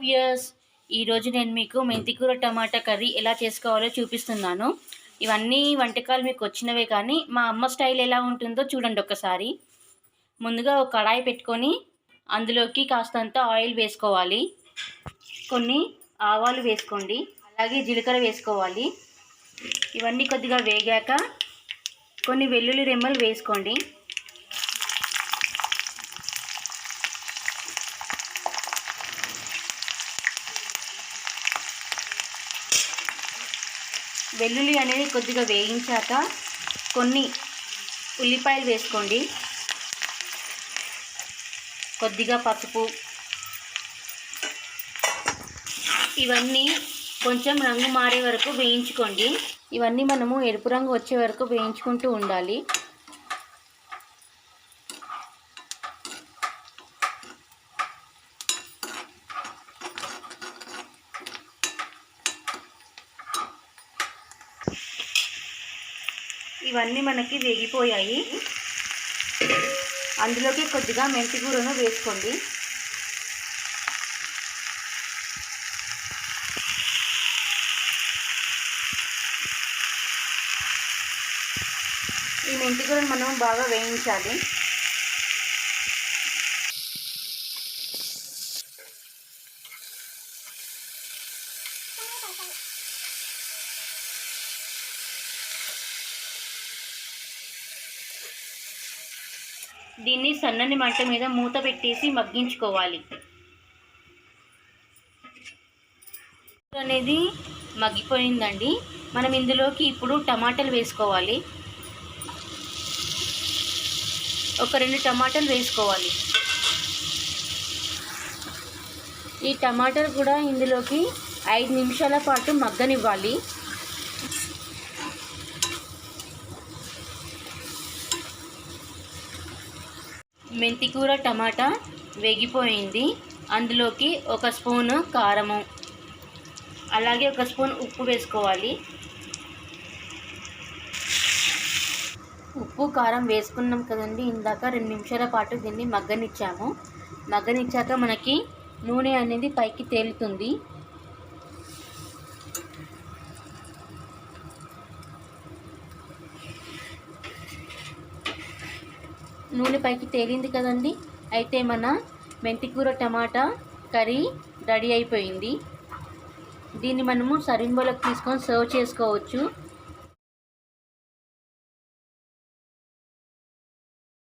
Viewers, ఈరోజు నేను మీకు మెంతికూర టమాటా కర్రీ ఎలా చేసుకోవాలో చూపిస్తున్నాను. ఇవన్నీ వంటకాలు మీకు వచ్చినవే, కానీ మా అమ్మ స్టైల్ ఎలా ఉంటుందో చూడండి ఒకసారి. ముందుగా ఒక కడాయి పెట్టుకొని అందులోకి కాస్తంత ఆయిల్ వేసుకోవాలి. కొన్ని ఆవాలు వేసుకోండి, అలాగే జీలకర్ర వేసుకోవాలి. ఇవన్నీ కొద్దిగా వేగాక కొన్ని వెల్లుల్లి రెమ్మలు వేసుకోండి. వెల్లుల్లి అనేది కొద్దిగా వేయించాక కొన్ని ఉల్లిపాయలు వేసుకోండి. కొద్దిగా పసుపు. ఇవన్నీ కొంచెం రంగు మారే వరకు వేయించుకోండి. ఇవన్నీ మనము ఎరుపు రంగు వచ్చే వరకు వేయించుకుంటూ ఉండాలి. ఇవన్నీ మనకి వేగిపోయాయి. అందులోకి కొద్దిగా మెంతికూరను వేసుకోండి. ఈ మెంతికూరను మనం బాగా వేయించాలి. దీన్ని సన్నని మంట మీద మూత పెట్టేసి మగ్గించుకోవాలి. అనేది మగ్గిపోయిందండి. మనం ఇందులోకి ఇప్పుడు టమాటాలు వేసుకోవాలి. ఒక 2 టమాటాలు వేసుకోవాలి. ఈ టమాటాలు కూడా ఇందులోకి 5 నిమిషాల పాటు మగ్గనివ్వాలి. మెంతికూర టమాటా వేగిపోయింది. అందులోకి 1 స్పూను కారము, అలాగే 1 స్పూన్ ఉప్పు వేసుకోవాలి. ఉప్పు కారం వేసుకున్నాం కదండి ఇందాక. 2 నిమిషాల పాటు దీన్ని మగ్గనిచ్చాము. మగ్గనిచ్చాక మనకి నూనె అనేది పైకి తేలుతుంది. నూనె పైకి తేలింది కదండి. అయితే మన మెంతికూర టమాటా కర్రీ రెడీ అయిపోయింది. దీన్ని మనము సర్వింగ్ బౌల్లోకి తీసుకొని సర్వ్ చేసుకోవచ్చు.